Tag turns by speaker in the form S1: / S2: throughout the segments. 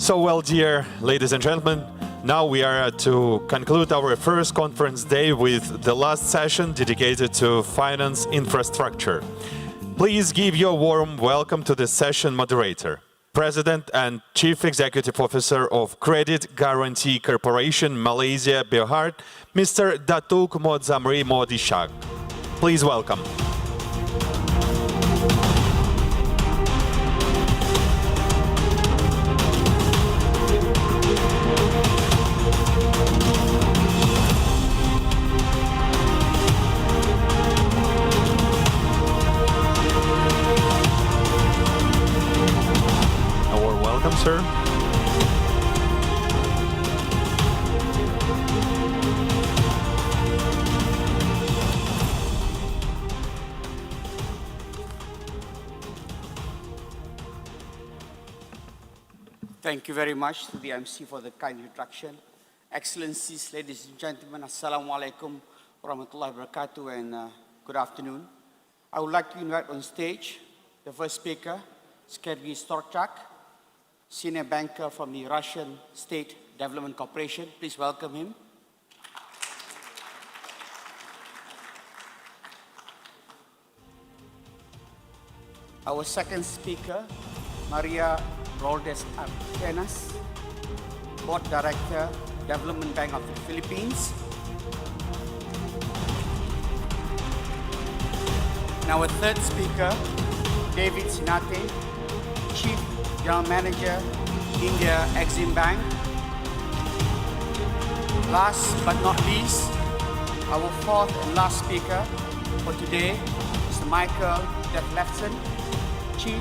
S1: So, well, dear ladies and gentlemen, now we are to conclude our first conference day with the last session dedicated to finance infrastructure. Please give your warm welcome to the session moderator, President and Chief Executive Officer of Credit Guarantee Corporation Malaysia Berhad, Mr. Datuk Modzamri Modishak. Please welcome. Sir.
S2: Thank you very much to the MC for the kind introduction. Excellencies, ladies and gentlemen, Assalamu alaikum warahmatullahi wabarakatuh, and good afternoon. I would like to invite on stage the first speaker, Sergei Storchak, Senior Banker from the Russian State Development Corporation. Please welcome him. Our second speaker, Maria Roldez Artenas, Board Director, Development Bank of the Philippines. And our third speaker, David Sinate, Chief General Manager, India Exim Bank. Last but not least, our fourth and last speaker for today, Mr. Michael Detlefsen, Chief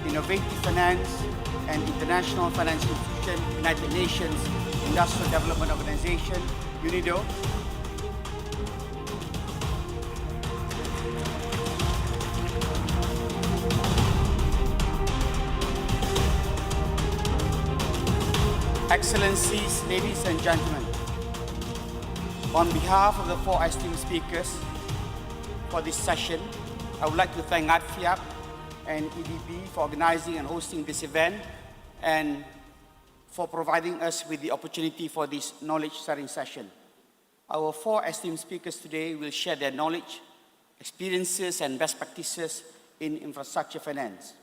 S2: Innovative Finance and International Financial Institution, United Nations Industrial Development Organization, UNIDO. Excellencies, ladies and gentlemen, on behalf of the four esteemed speakers for this session, I would like to thank ADFIAP and EDB for organizing and hosting this event and for providing us with the opportunity for this knowledge-sharing session. Our four esteemed speakers today will share their knowledge, experiences, and best practices in infrastructure finance.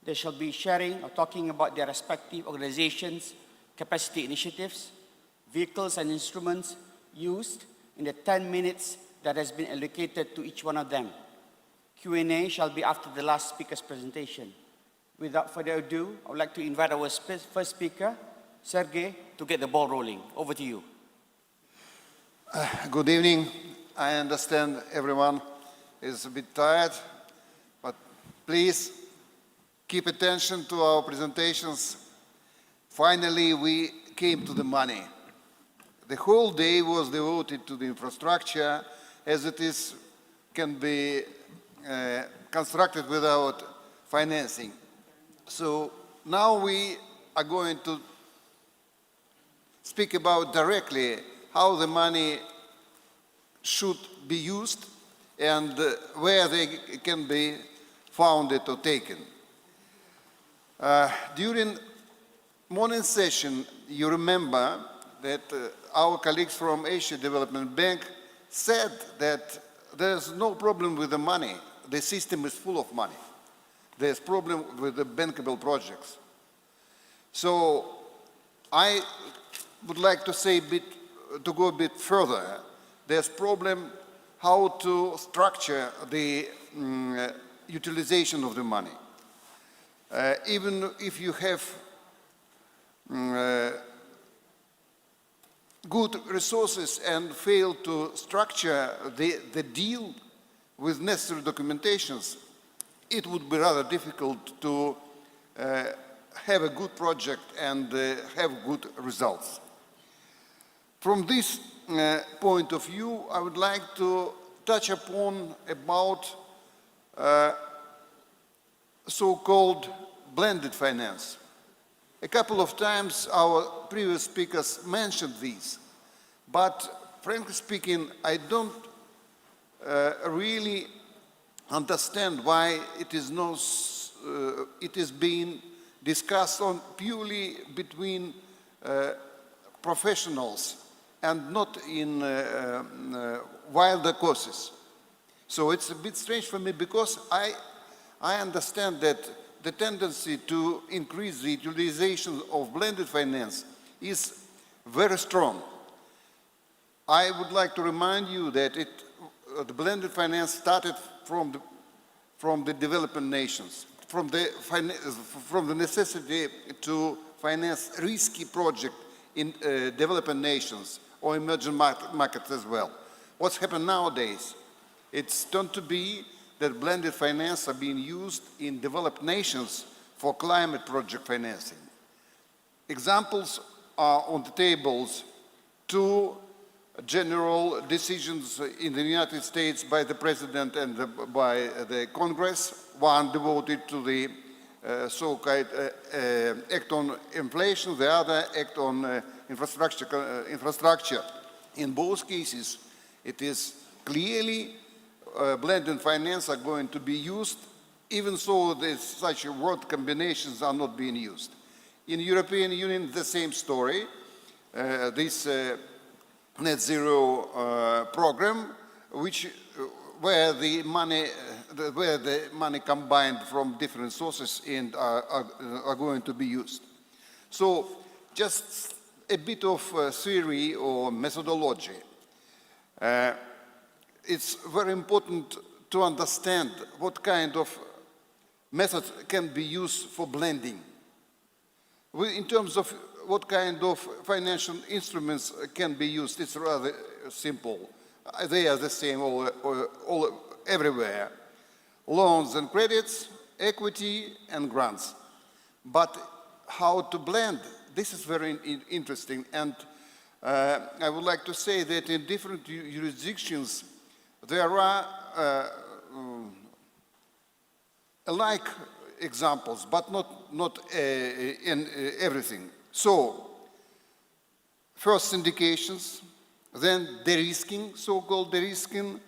S2: They shall be sharing or talking about their respective organizations' capacity initiatives, vehicles and instruments used in the 10 minutes that has been allocated to each one of them. Q&A shall be after the last speaker's presentation. Without further ado, I would like to invite our first speaker, Sergei, to get the ball rolling. Over to you.
S3: Good evening. I understand everyone is a bit tired, but please keep attention to our presentations. Finally, we came to the money. The whole day was devoted to the infrastructure as it is can be constructed without financing. So now we are going to speak about directly how the money should be used and where they can be founded or taken. During morning session, you remember that our colleagues from Asia Development Bank said that there's no problem with the money. The system is full of money. There's problem with the bankable projects. So I would like to say to go a bit further. There's problem how to structure the utilization of the money. Even if you have good resources and fail to structure the deal with necessary documentations, it would be rather difficult to have a good project and have good results. From this point of view, I would like to touch upon about so-called blended finance. A couple of times our previous speakers mentioned these, but frankly speaking, I don't really understand why it is being discussed on purely between professionals and not in wilder causes. So it's a bit strange for me because I understand that the tendency to increase the utilization of blended finance is very strong. I would like to remind you that the blended finance started from the developing nations, from the necessity to finance risky projects in developing nations or emerging markets as well. What's happened nowadays? It's turned to be that blended finance are being used in developed nations for climate project financing. Examples are on the tables. Two general decisions in the United States by the President and by the Congress, one devoted to the so-called Act on Inflation, the other Act on Infrastructure. In both cases, it is clearly blended finance are going to be used, even so such word combinations are not being used. In the European Union, the same story. This net zero program, where the money combined from different sources and are going to be used. So just a bit of theory or methodology. It's very important to understand what kind of method can be used for blending. In terms of what kind of financial instruments can be used, it's rather simple. They are the same all everywhere. Loans and credits, equity and grants. But how to blend? This is very interesting. And I would like to say that in different jurisdictions, there are alike examples, but not in everything. So, first syndications, then de-risking, so-called de-risking,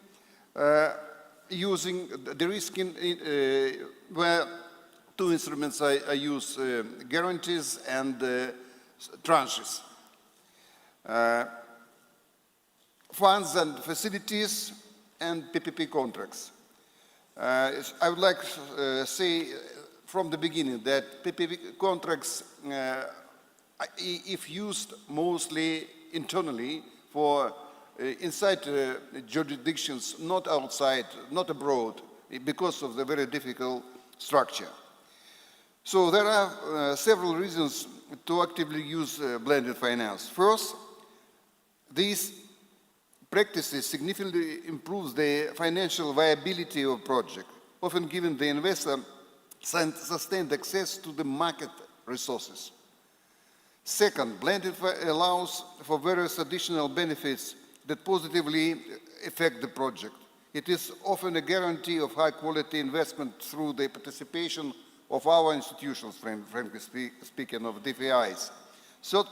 S3: using de-risking where two instruments I use, guarantees and tranches. Funds and facilities and PPP contracts. I would like to say from the beginning that PPP contracts, if used mostly internally for inside jurisdictions, not outside, not abroad, because of the very difficult structure. So there are several reasons to actively use blended finance. First, these practices significantly improves the financial viability of project, often giving the investor sustained access to the market resources. Second, blended allows for various additional benefits that positively affect the project. It is often a guarantee of high-quality investment through the participation of our institutions, frankly speaking, of DFIs. Third,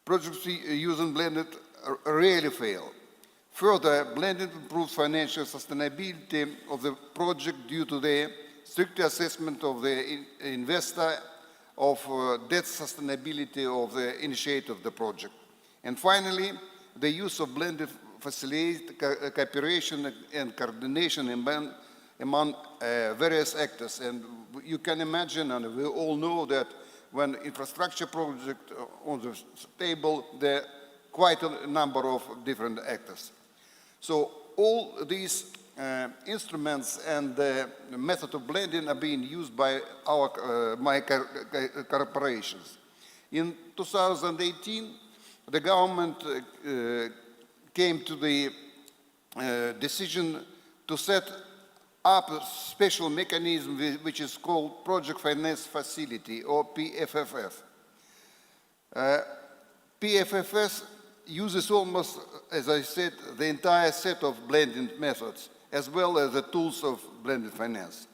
S3: projects using blended rarely fail. Further, blended improves financial sustainability of the project due to the strict assessment of the investor of debt sustainability of the initiator of the project. And finally, the use of blended facilitates cooperation and coordination among various actors. And you can imagine, and we all know that when infrastructure project on the table, there are quite a number of different actors. So all these instruments and the method of blending are being used by my corporations. In 2018, the government came to the decision to set up a special mechanism which is called Project Finance Facility, or PFFF. PFFF uses almost, as I said, the entire set of blending methods, as well as the tools of blended finance.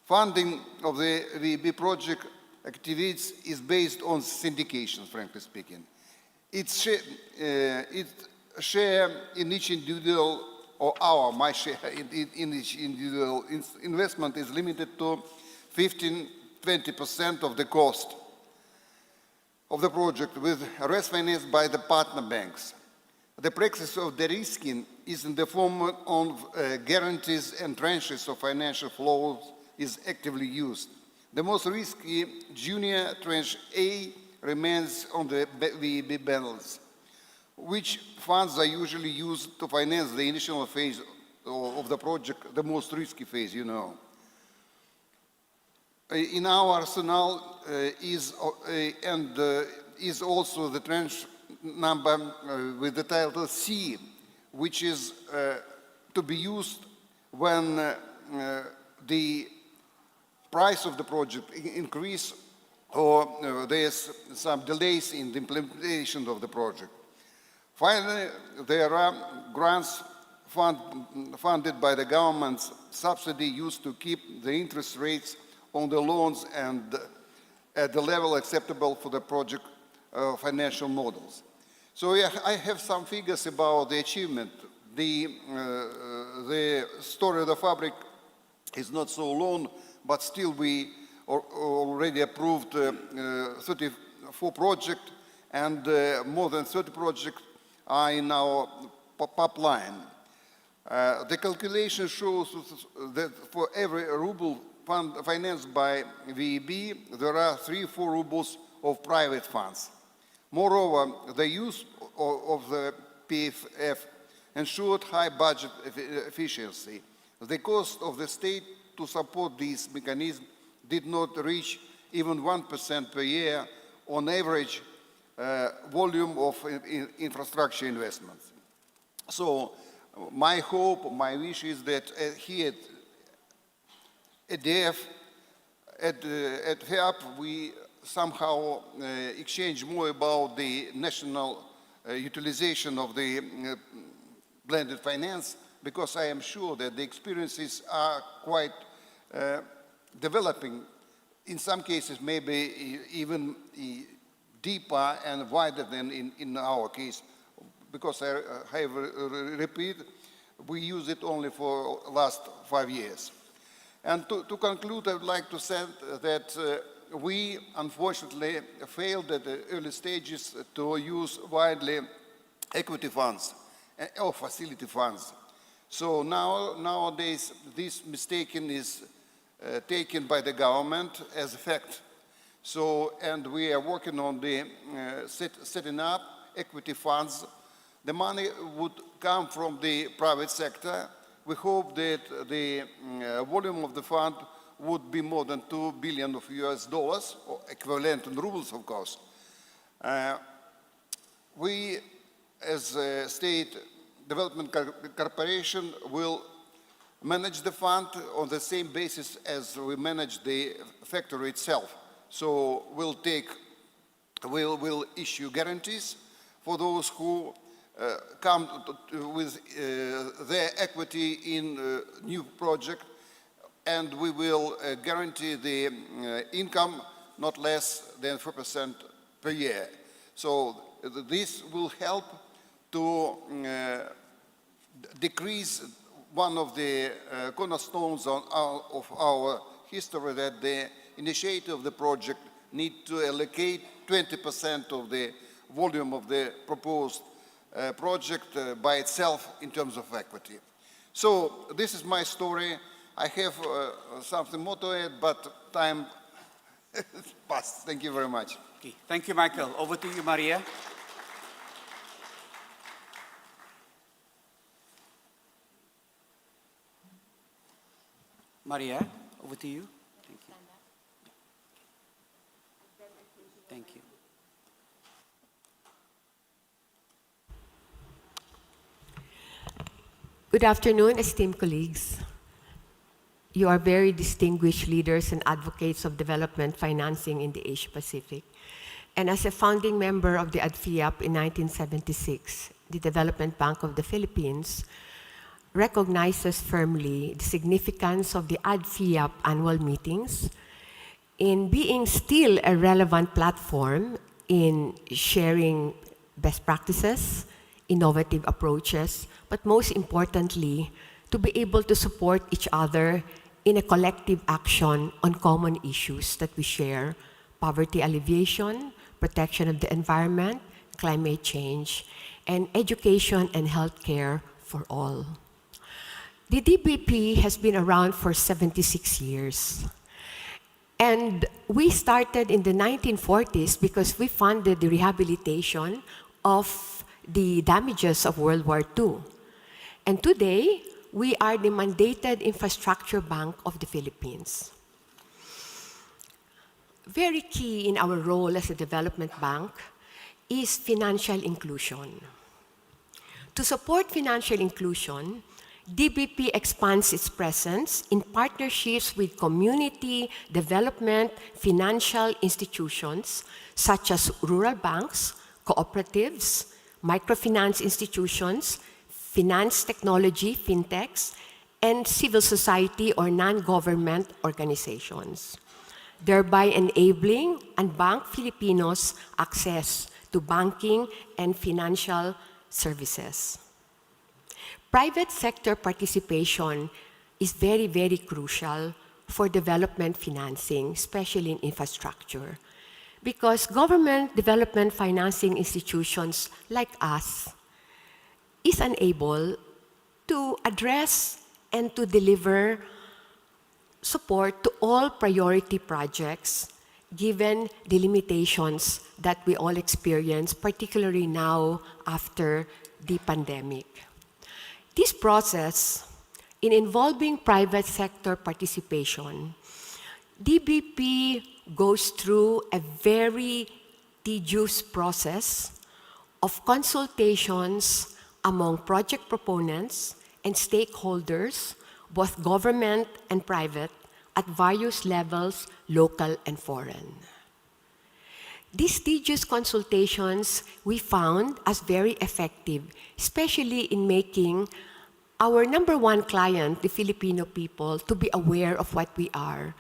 S3: Funding of the VEB project activities is based on syndications, frankly speaking. Its share in each individual, or my share in each individual investment is limited to 15 20% of the cost of the project, with rest financed by the partner banks. The practice of de-risking is in the form of guarantees and tranches of financial flows is actively used. The most risky junior tranche A remains on the VEB balance, which funds are usually used to finance the initial phase of the project, the most risky phase, you know. In our arsenal is also the tranche number with the title C, which is to be used when the price of the project increase or there's some delays in the implementation of the project. Finally, there are grants funded by the government's subsidy used to keep the interest rates on the loans and at the level acceptable for the project financial models. So yeah, I have some figures about the achievement. The story of the fabric is not so long, but still we already approved 34 projects, and more than 30 projects are in our pipeline. The calculation shows that for every ruble financed by VEB, there are 3-4 rubles of private funds. Moreover, the use of the PFF ensured high budget efficiency. The cost of the state to support this mechanism did not reach even 1% per year on average volume of infrastructure investments. So my hope, my wish is that here at DF, at FIAP, we somehow exchange more about the national utilization of the blended finance, because I am sure that the experiences are quite developing, in some cases maybe even deeper and wider than in our case, because I repeat, we use it only for last 5 years. And to conclude, I would like to say that we unfortunately failed at the early stages to use widely equity funds or facility funds. So nowadays this mistake is taken by the government as a fact. So, and we are working on the setting up equity funds. The money would come from the private sector. We hope that the volume of the fund would be more than $2 billion of US dollars, or equivalent in rubles, of course. We, as a state development corporation, will manage the fund on the same basis as we manage the factory itself. So we'll issue guarantees for those who come with their equity in new project, and we will guarantee the income not less than 4% per year. So this will help to decrease one of the cornerstones of our history, that the initiator of the project need to allocate 20% of the volume of the proposed project by itself in terms of equity. So this is my story. I have something more to add, but time passed. Thank you very much.
S2: Okay. Thank you, Michael. Over to you, Maria. Maria, over to you. Thank you. Thank you.
S4: Good afternoon, esteemed colleagues. You are very distinguished leaders and advocates of development financing in the Asia-Pacific. And as a founding member of the ADFIAP in 1976, the Development Bank of the Philippines recognizes firmly the significance of the ADFIAP annual meetings in being still a relevant platform in sharing best practices, innovative approaches, but most importantly, to be able to support each other in a collective action on common issues that we share: poverty alleviation, protection of the environment, climate change, and education and healthcare for all. The DBP has been around for 76 years. And we started in the 1940s because we funded the rehabilitation of the damages of World War II. And today, we are the mandated infrastructure bank of the Philippines. Very key in our role as a development bank is financial inclusion. To support financial inclusion, DBP expands its presence in partnerships with community development financial institutions such as rural banks, cooperatives, microfinance institutions, finance technology, fintechs, and civil society or non-government organizations, thereby enabling unbanked Filipinos access to banking and financial services. Private sector participation is very, very crucial for development financing, especially in infrastructure, because government development financing institutions like us is unable to address and to deliver support to all priority projects given the limitations that we all experience, particularly now after the pandemic. This process, in involving private sector participation, DBP goes through a very tedious process of consultations among project proponents and stakeholders, both government and private, at various levels, local and foreign. These tedious consultations we found as very effective, especially in making our number one client, the Filipino people, to be aware of what we are,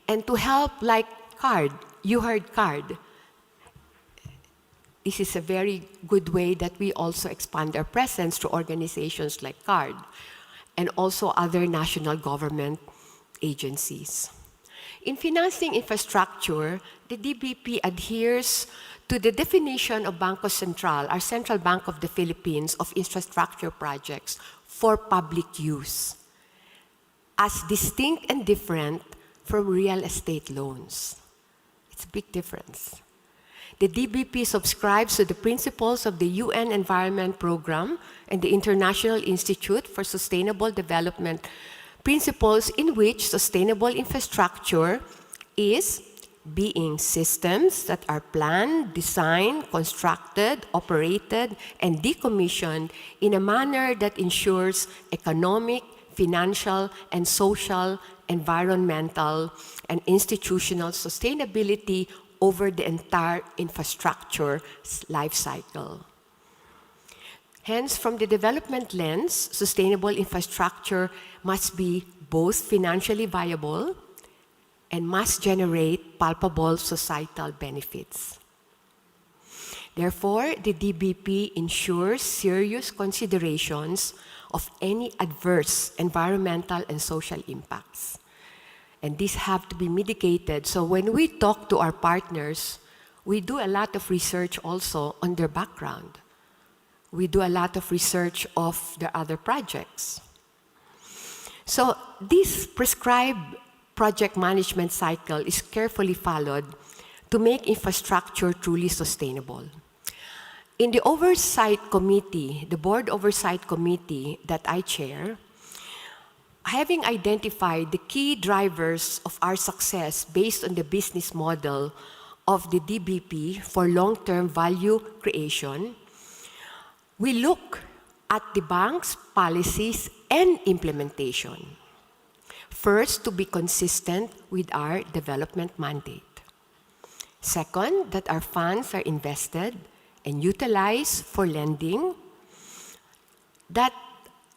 S4: and to help, like CARD. You heard CARD. This is a very good way that we also expand our presence to organizations like CARD and also other national government agencies. In financing infrastructure, the DBP adheres to the definition of Bangko Sentral, our Central Bank of the Philippines, of infrastructure projects for public use, as distinct and different from real estate loans. It's a big difference. The DBP subscribes to the principles of the UN Environment Programme and the International Institute for Sustainable Development principles, in which sustainable infrastructure is being systems that are planned, designed, constructed, operated, and decommissioned in a manner that ensures economic, financial, and social, environmental, and institutional sustainability over the entire infrastructure life cycle. Hence, from the development lens, sustainable infrastructure must be both financially viable and must generate palpable societal benefits. Therefore, the DBP ensures serious considerations of any adverse environmental and social impacts. And these have to be mitigated. So when we talk to our partners, we do a lot of research also on their background. We do a lot of research of their other projects. So this prescribed project management cycle is carefully followed to make infrastructure truly sustainable. In the oversight committee, the board oversight committee that I chair, having identified the key drivers of our success based on the business model of the DBP for long-term value creation, we look at the bank's policies and implementation. First, to be consistent with our development mandate. Second, that our funds are invested and utilized for lending that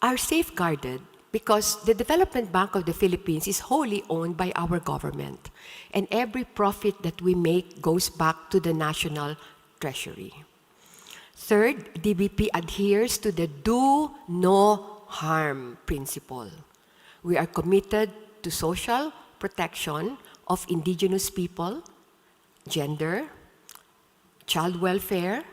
S4: are safeguarded, because the Development Bank of the Philippines is wholly owned by our government, and every profit that we make goes back to the national treasury. Third, DBP adheres to the do no harm principle. We are committed to social protection of indigenous people, gender, child welfare,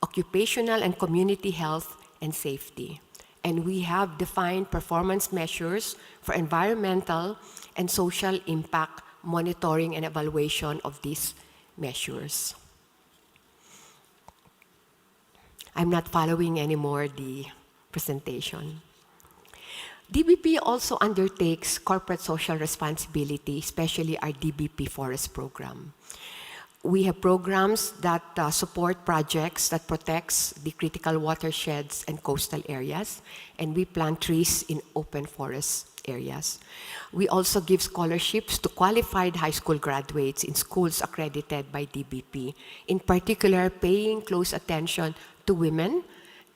S4: occupational and community health, and safety. And we have defined performance measures for environmental and social impact monitoring and evaluation of these measures. I'm not following anymore the presentation. DBP also undertakes corporate social responsibility, especially our DBP Forest Program. We have programs that support projects that protects the critical watersheds and coastal areas, and we plant trees in open forest areas. We also give scholarships to qualified high school graduates in schools accredited by DBP, in particular paying close attention to women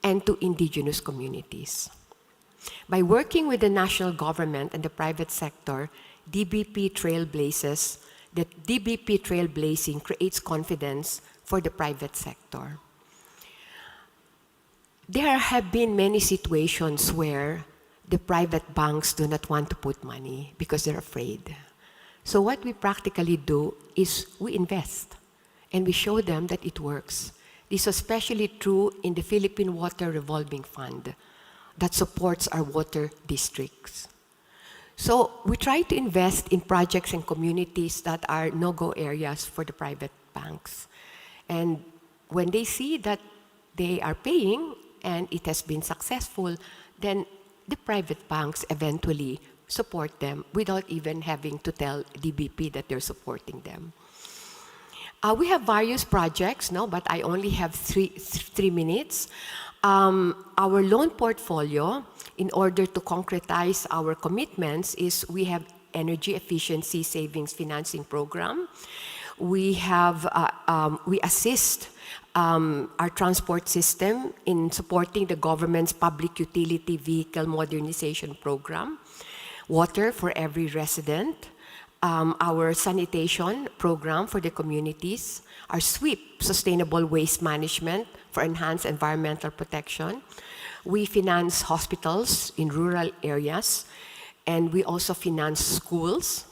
S4: and to indigenous communities. By working with the national government and the private sector, DBP trailblazing creates confidence for the private sector. There have been many situations where the private banks do not want to put money because they're afraid. So what we practically do is we invest and we show them that it works. This is especially true in the Philippine Water Revolving Fund that supports our water districts. So we try to invest in projects and communities that are no-go areas for the private banks. And when they see that they are paying and it has been successful, then the private banks eventually support them without even having to tell DBP that they're supporting them. We have various projects, no, but I only have three minutes. Our loan portfolio, in order to concretize our commitments, is we have energy efficiency savings financing program. We have we assist our transport system in supporting the government's public utility vehicle modernization program, water for every resident, our sanitation program for the communities, our SWEEP, sustainable waste management for enhanced environmental protection. We finance hospitals in rural areas, and we also finance schools.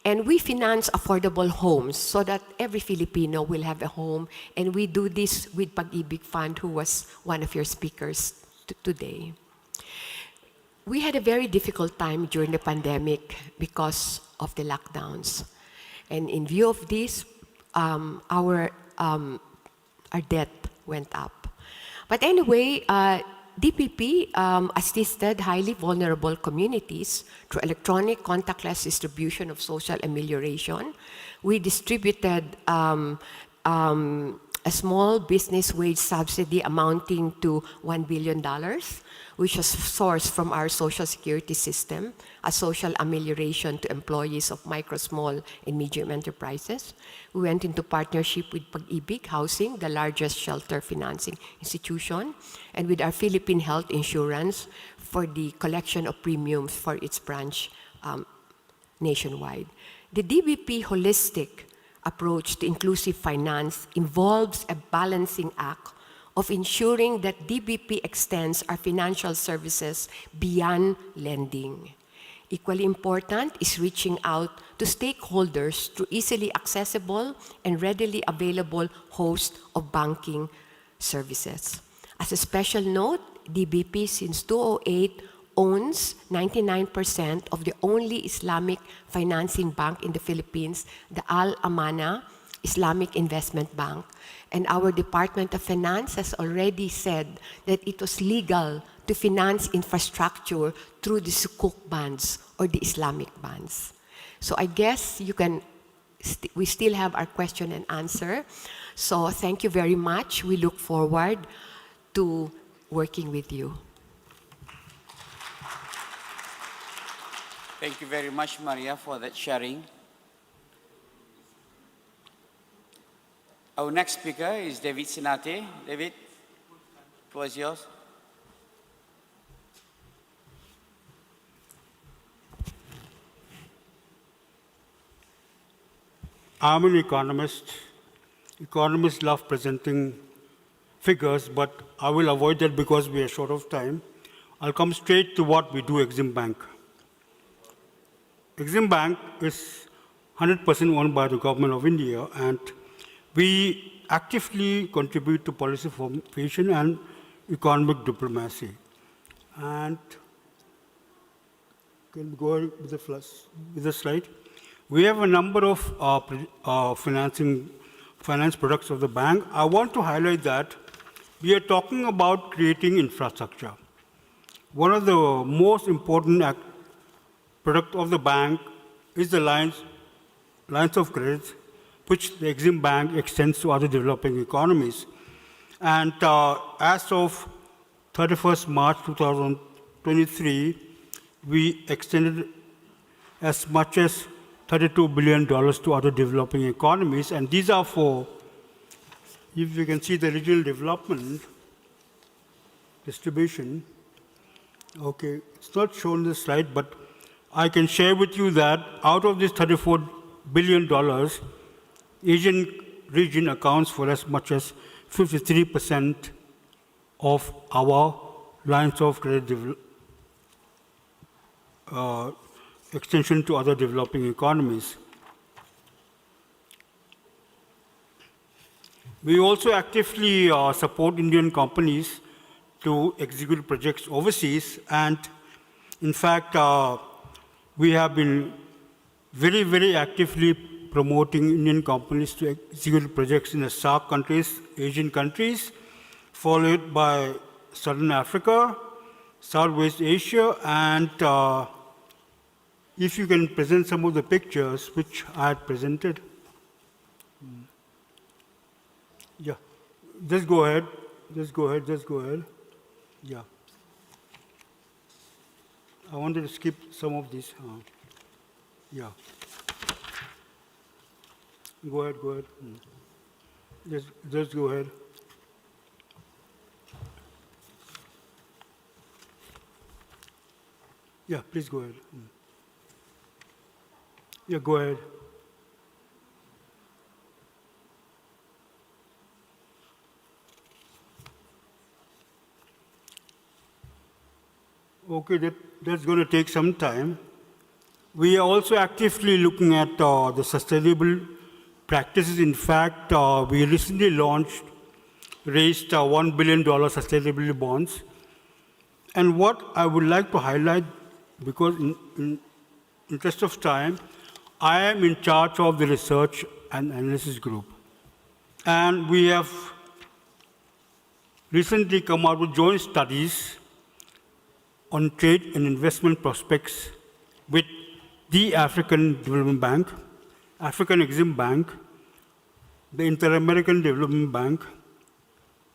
S4: And we finance affordable homes so that every Filipino will have a home. And we do this with Pag-ibig Fund, who was one of your speakers today. We had a very difficult time during the pandemic because of the lockdowns. And in view of this, our debt went up. But anyway, DPP assisted highly vulnerable communities through electronic contactless distribution of social amelioration. We distributed a small business wage subsidy amounting to $1 billion, which was sourced from our social security system, a social amelioration to employees of micro, small, and medium enterprises. We went into partnership with Pag-ibig Housing, the largest shelter financing institution, and with our Philippine Health Insurance for the collection of premiums for its branch nationwide. The DBP holistic approach to inclusive finance involves a balancing act of ensuring that DBP extends our financial services beyond lending. Equally important is reaching out to stakeholders through easily accessible and readily available host of banking services. As a special note, DBP since 2008 owns 99% of the only Islamic financing bank in the Philippines, the Al Amana Islamic Investment Bank. And our Department of Finance has already said that it was legal to finance infrastructure through the Sukuk bonds or the Islamic bonds. So I guess we still have our question and answer. So thank you very much. We look forward to working with you.
S2: Thank you very much, Maria, for that sharing. Our next speaker is David Sinate. David, the floor is yours.
S5: I'm an economist. Economists love presenting figures, but I will avoid that because we are short of time. I'll come straight to what we do at Exim Bank. Exim Bank is 100% owned by the government of India, and we actively contribute to policy formation and economic diplomacy. And can we go ahead with the slide? We have a number of finance products of the bank. I want to highlight that we are talking about creating infrastructure. One of the most important products of the bank is the lines of credit, which the Exim Bank extends to other developing economies. And as of 31st March 2023, we extended as much as $32 billion to other developing economies. And these are for, if you can see the regional development distribution. Okay, it's not shown in the slide, but I can share with you that out of this $34 billion, Asian region accounts for as much as 53% of our lines of credit extension to other developing economies. We also actively support Indian companies to execute projects overseas, and in fact, we have been very, very actively promoting Indian companies to execute projects in the SAARC countries, Asian countries, followed by Southern Africa, Southwest Asia, and if you can present some of the pictures which I had presented. Yeah, just go ahead, just go ahead, just go ahead. Yeah. I wanted to skip some of these. Yeah. Go ahead, go ahead. Just go ahead. Yeah, please go ahead. Yeah, go ahead. Okay, that's going to take some time. We are also actively looking at the sustainable practices. In fact, we recently raised $1 billion sustainability bonds. And what I would like to highlight, because in interest of time, I am in charge of the research and analysis group. And we have recently come out with joint studies on trade and investment prospects with the African Development Bank, African Exim Bank, the Inter-American Development Bank,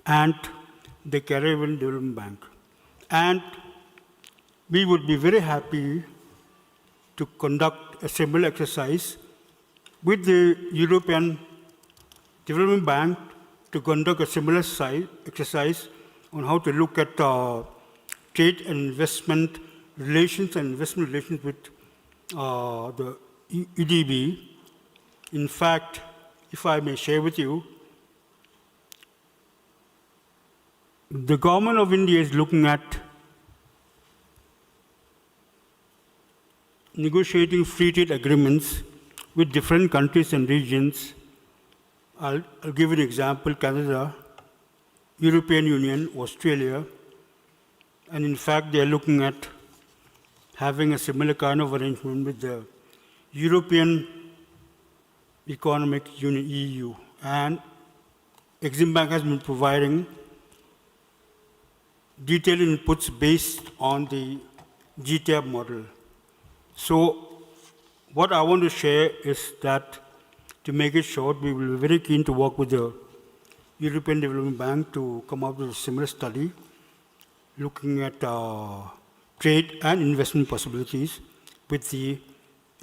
S5: and the Caribbean Development Bank. And we would be very happy to conduct a similar exercise with the European Development Bank to conduct a similar exercise on how to look at trade and investment relations with the EDB. In fact, if I may share with you, the government of India is looking at negotiating free trade agreements with different countries and regions. I'll give you an example: Canada, European Union, Australia. And in fact, they are looking at having a similar kind of arrangement with the European Economic Union, EU. And Exim Bank has been providing detailed inputs based on the GTAB model. So what I want to share is that, to make it short, we will be very keen to work with the European Development Bank to come up with a similar study looking at trade and investment possibilities with the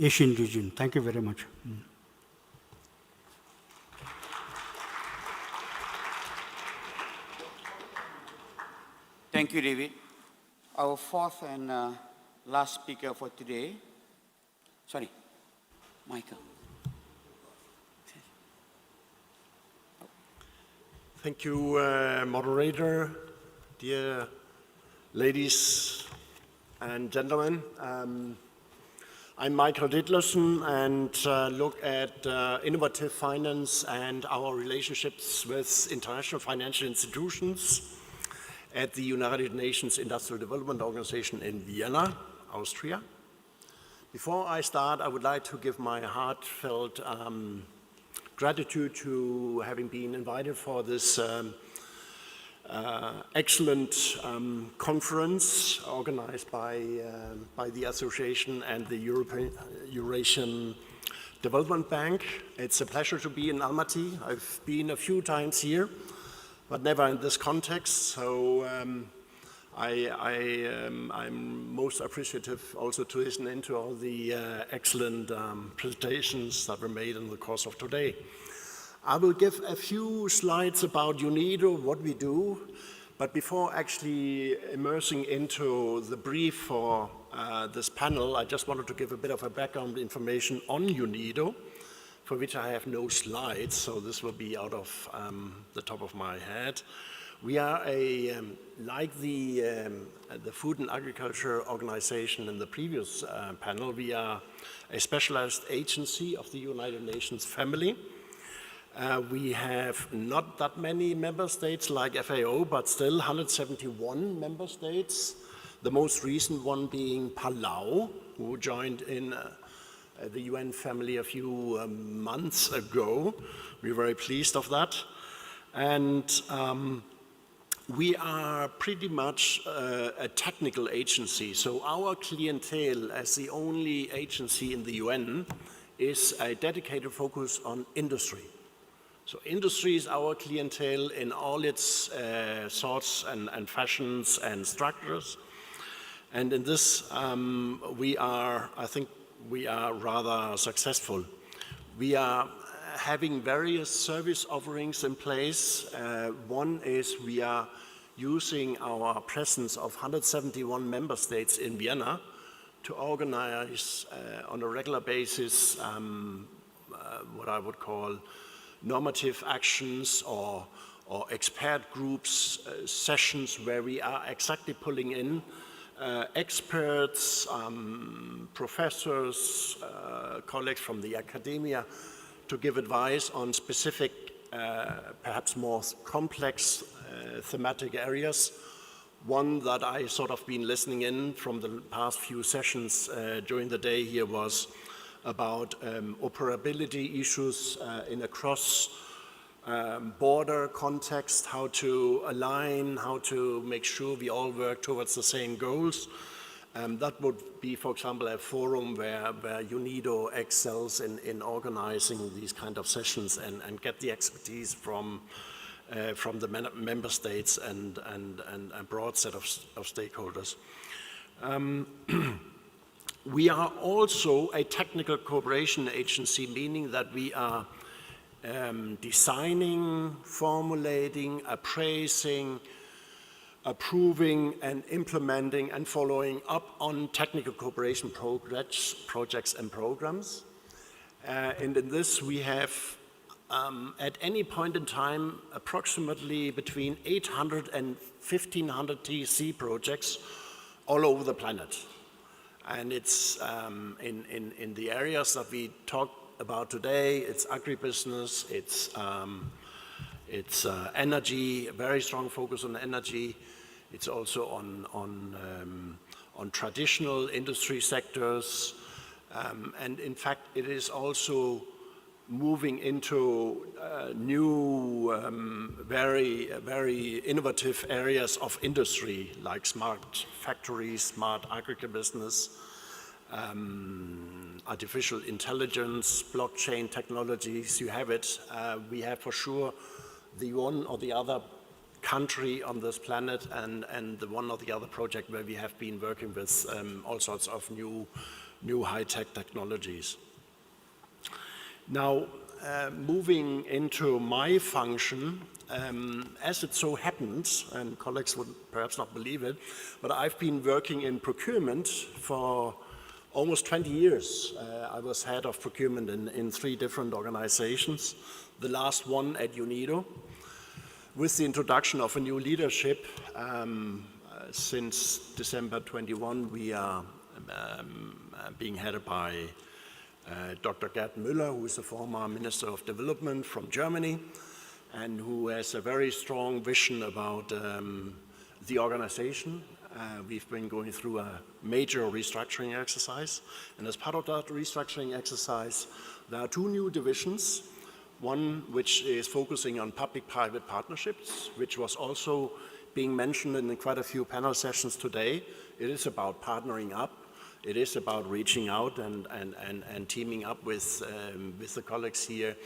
S5: Asian region. Thank you very much.
S2: Thank you, David. Our fourth and last speaker for today. Sorry, Michael.
S6: Thank you, moderator, dear ladies and gentlemen. I'm Michael Ditlersen and look at innovative finance and our relationships with international financial institutions at the United Nations Industrial Development Organization in Vienna, Austria. Before I start, I would like to give my heartfelt gratitude to having been invited for this excellent conference organized by the association and the Eurasian Development Bank. It's a pleasure to be in Almaty. I've been a few times here, but never in this context. So I'm most appreciative also to listen into all the excellent presentations that were made in the course of today. I will give a few slides about UNIDO, what we do, but before actually immersing into the brief for this panel, I just wanted to give a bit of a background information on UNIDO, for which I have no slides, so this will be out of the top of my head. We are like the Food and Agriculture Organization in the previous panel, we are a specialized agency of the United Nations family. We have not that many member states like FAO, but still 171 member states. The most recent one being Palau, who joined in the UN family a few months ago. We're very pleased of that. And we are pretty much a technical agency. So our clientele as the only agency in the UN is a dedicated focus on industry. So industry is our clientele in all its sorts and fashions and structures. And in this, I think we are rather successful. We are having various service offerings in place. One is we are using our presence of 171 member states in Vienna to organize on a regular basis what I would call normative actions or expert groups, sessions where we are exactly pulling in experts, professors, colleagues from the academia to give advice on specific, perhaps more complex thematic areas. One that I sort of been listening in from the past few sessions during the day here was about operability issues in a cross-border context, how to align, how to make sure we all work towards the same goals. That would be, for example, a forum where UNIDO excels in organizing these kind of sessions and get the expertise from the member states and a broad set of stakeholders. We are also a technical cooperation agency, meaning that we are designing, formulating, appraising, approving and implementing and following up on technical cooperation projects and programs. And in this we have at any point in time approximately between 800 and 1,500 TEC projects all over the planet. And it's in the areas that we talked about today. It's agribusiness, it's energy, a very strong focus on energy. It's also on traditional industry sectors. And in fact, it is also moving into new, very innovative areas of industry, like smart factories, smart agribusiness, artificial intelligence, blockchain technologies, you have it. We have for sure the one or the other country on this planet and the one or the other project where we have been working with all sorts of new high-tech technologies. Now, moving into my function, as it so happens, and colleagues would perhaps not believe it, but I've been working in procurement for almost 20 years. I was head of procurement in 3 different organizations, the last one at UNIDO. With the introduction of a new leadership, since December 21, we are being headed by Dr. Gerd Müller, who is the former Minister of Development from Germany, and who has a very strong vision about the organization. We've been going through a major restructuring exercise, and as part of that restructuring exercise, there are two new divisions. One which is focusing on public-private partnerships, which was also being mentioned in quite a few panel sessions today. It is about partnering up. It is about reaching out and teaming up with the colleagues here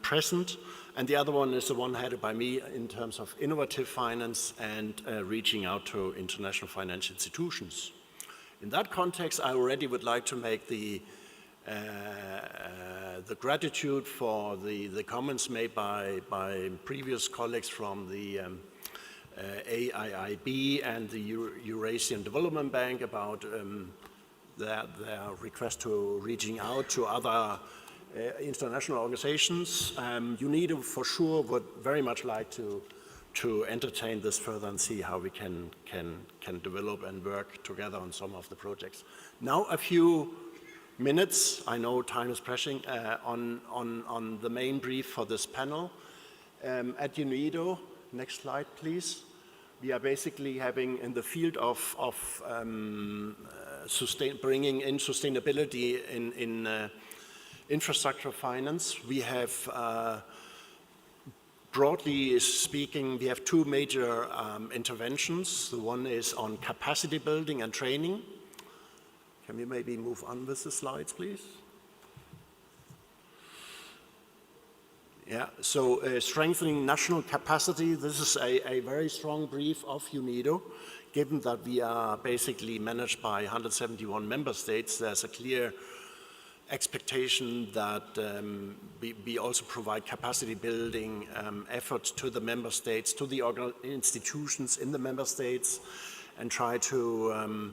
S6: present. And the other one is the one headed by me in terms of innovative finance and reaching out to international financial institutions. In that context, I already would like to make the gratitude for the comments made by previous colleagues from the AIIB and the Eurasian Development Bank about their request to reaching out to other international organizations. UNIDO for sure would very much like to entertain this further and see how we can develop and work together on some of the projects. Now a few minutes, I know time is pressing, on the main brief for this panel. At UNIDO, next slide please, we are basically having in the field of bringing in sustainability in infrastructure finance, we have broadly speaking, we have two major interventions. The one is on capacity building and training. Can we maybe move on with the slides, please? Yeah, so strengthening national capacity. This is a very strong brief of UNIDO. Given that we are basically managed by 171 member states, there's a clear expectation that we also provide capacity building efforts to the member states, to the institutions in the member states, and try to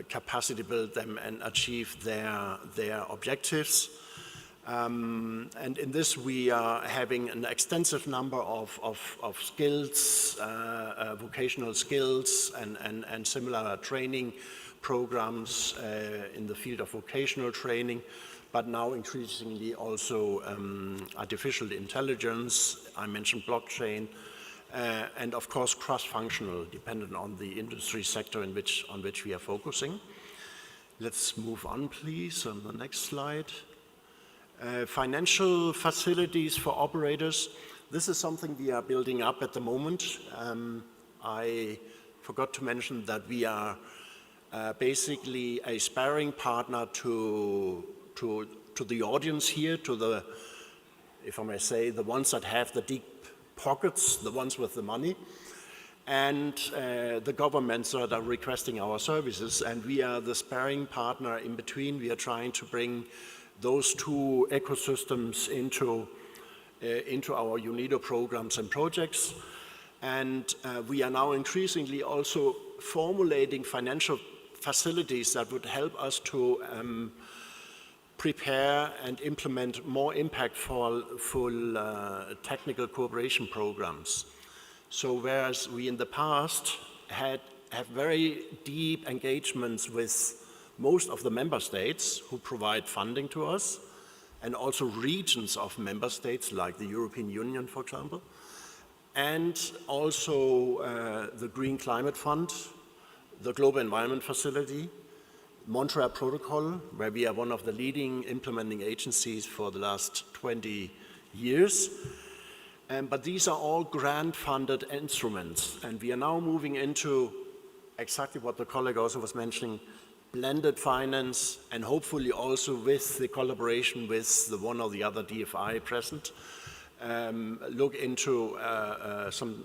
S6: capacity build them and achieve their objectives. And in this we are having an extensive number of skills, vocational skills and similar training programs in the field of vocational training, but now increasingly also artificial intelligence. I mentioned blockchain, and of course cross-functional, dependent on the industry sector on which we are focusing. Let's move on, please, on the next slide. Financial facilities for operators. This is something we are building up at the moment. I forgot to mention that we are basically a sparring partner to the audience here, to the, if I may say, the ones that have the deep pockets, the ones with the money, and the governments that are requesting our services, and we are the sparring partner in between. We are trying to bring those two ecosystems into our UNIDO programs and projects. And we are now increasingly also formulating financial facilities that would help us to prepare and implement more impactful technical cooperation programs. So whereas we in the past have very deep engagements with most of the member states who provide funding to us, and also regions of member states like the European Union, for example, and also the Green Climate Fund, the Global Environment Facility, Montreal Protocol, where we are one of the leading implementing agencies for the last 20 years. But these are all grant-funded instruments, and we are now moving into exactly what the colleague also was mentioning, blended finance, and hopefully also with the collaboration with the one or the other DFI present, look into some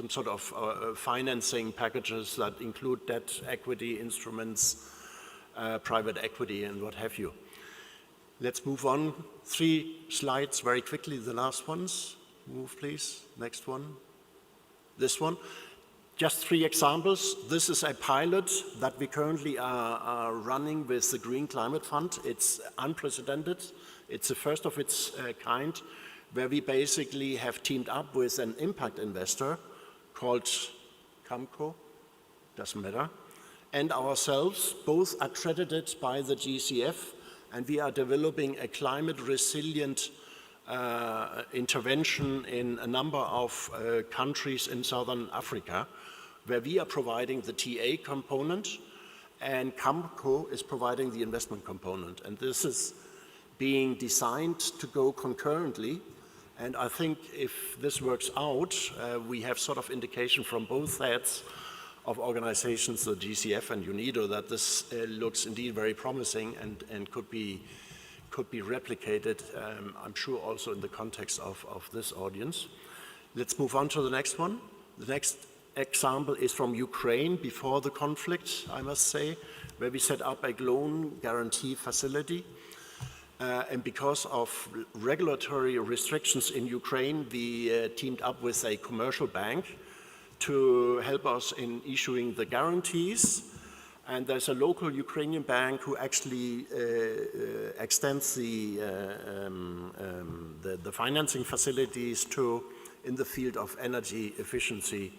S6: sort of financing packages that include debt, equity instruments, private equity, and what have you. Let's move on. 3 slides very quickly, the last ones. Move, please. Next one. This one. Just 3 examples. This is a pilot that we currently are running with the Green Climate Fund. It's unprecedented. It's the first of its kind, where we basically have teamed up with an impact investor called CAMCO, doesn't matter, and ourselves, both accredited by the GCF, and we are developing a climate resilient intervention in a number of countries in Southern Africa, where we are providing the TA component and CAMCO is providing the investment component. And this is being designed to go concurrently. And I think if this works out, we have sort of indication from both heads of organizations, the GCF and UNIDO, that this looks indeed very promising and could be replicated, I'm sure also in the context of this audience. Let's move on to the next one. The next example is from Ukraine before the conflict, I must say, where we set up a loan guarantee facility. And because of regulatory restrictions in Ukraine, we teamed up with a commercial bank to help us in issuing the guarantees. And there's a local Ukrainian bank who actually extends the financing facilities to in the field of energy efficiency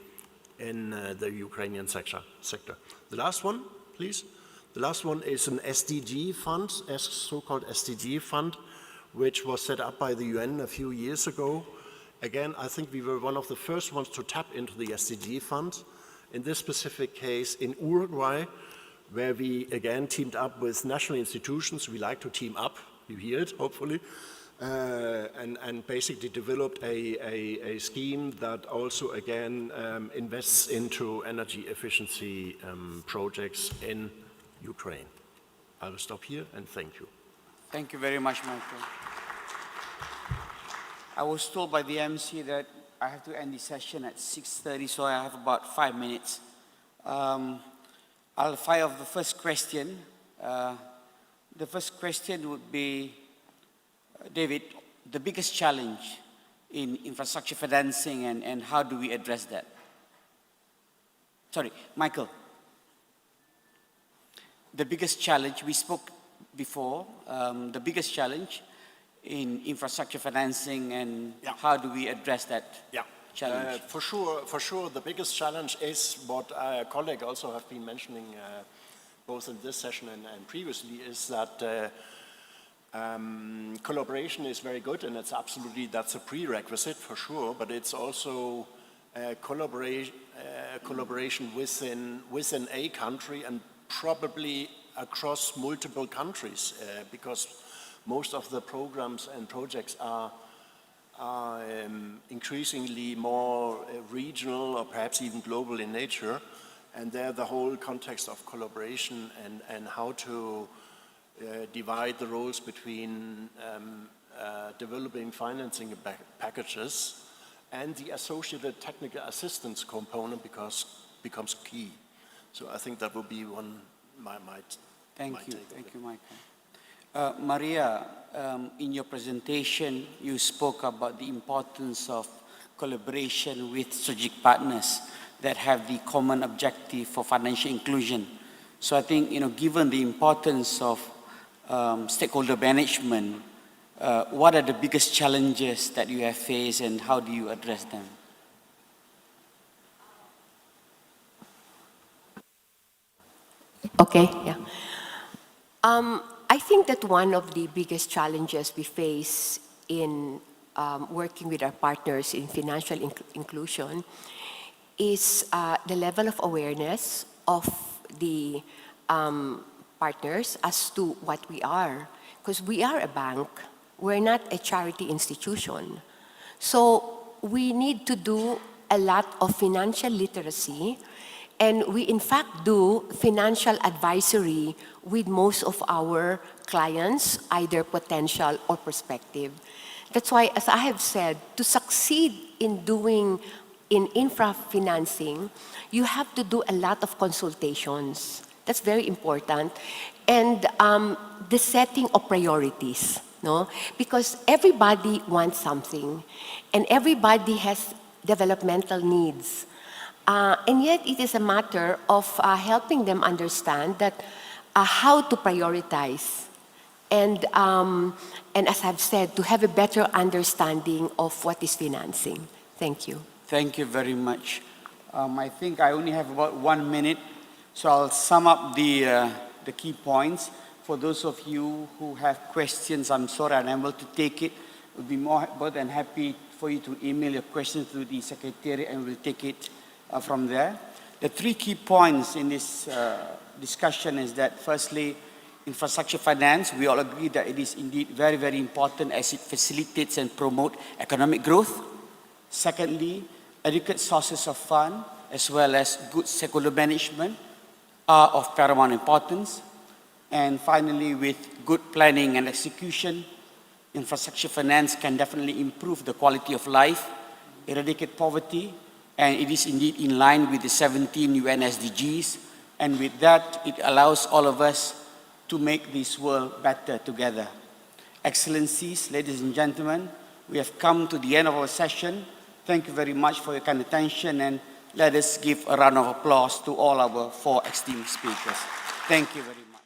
S6: in the Ukrainian sector. The last one, please. The last one is an SDG fund, a so-called SDG fund, which was set up by the UN a few years ago. Again, I think we were one of the first ones to tap into the SDG fund. In this specific case, in Uruguay, where we again teamed up with national institutions. We like to team up, you hear it, hopefully, and basically developed a scheme that also again invests into energy efficiency projects in Ukraine. I will stop here and thank you.
S2: Thank you very much, Michael. I was told by the MC that I have to end the session at 6:30, so I have about 5 minutes. I'll fire off the first question. The first question would be, David, the biggest challenge in infrastructure financing and how do we address that? Sorry, Michael. The biggest challenge, we spoke before, the biggest challenge in infrastructure financing and how do we address that challenge?
S6: For sure, the biggest challenge is what our colleague also have been mentioning both in this session and previously, is that collaboration is very good, and it's absolutely, that's a prerequisite for sure, but it's also collaboration within a country and probably across multiple countries, because most of the programs and projects are increasingly more regional or perhaps even global in nature, and there the whole context of collaboration and how to divide the roles between developing financing packages and the associated technical assistance component becomes key. So I think that will be one
S2: Thank you, Michael. Maria, in your presentation, you spoke about the importance of collaboration with strategic partners that have the common objective for financial inclusion. So I think, given the importance of stakeholder management, what are the biggest challenges that you have faced and how do you address them?
S4: Okay, yeah. I think that one of the biggest challenges we face in working with our partners in financial inclusion is the level of awareness of the partners as to what we are. Because we are a bank, we're not a charity institution. So we need to do a lot of financial literacy, and we in fact do financial advisory with most of our clients, either potential or prospective. That's why, as I have said, to succeed in infra financing, you have to do a lot of consultations. That's very important. And the setting of priorities, no? Because everybody wants something, and everybody has developmental needs. And yet it is a matter of helping them understand that how to prioritize. And as I've said, to have a better understanding of what is financing. Thank you.
S2: Thank you very much. I think I only have about 1 minute. So I'll sum up the key points. For those of you who have questions, I'm sorry I'm unable to take it. We'll be more than happy for you to email your questions to the Secretariat and we'll take it from there. The three key points in this discussion is that firstly, infrastructure finance, we all agree that it is indeed very, very important as it facilitates and promotes economic growth. Secondly, adequate sources of fund as well as good stakeholder management are of paramount importance. And finally, with good planning and execution, infrastructure finance can definitely improve the quality of life, eradicate poverty, and it is indeed in line with the 17 UN SDGs. And with that, it allows all of us to make this world better together. Excellencies, ladies and gentlemen, we have come to the end of our session. Thank you very much for your kind attention, and let us give a round of applause to all our 4 esteemed speakers. Thank you very much.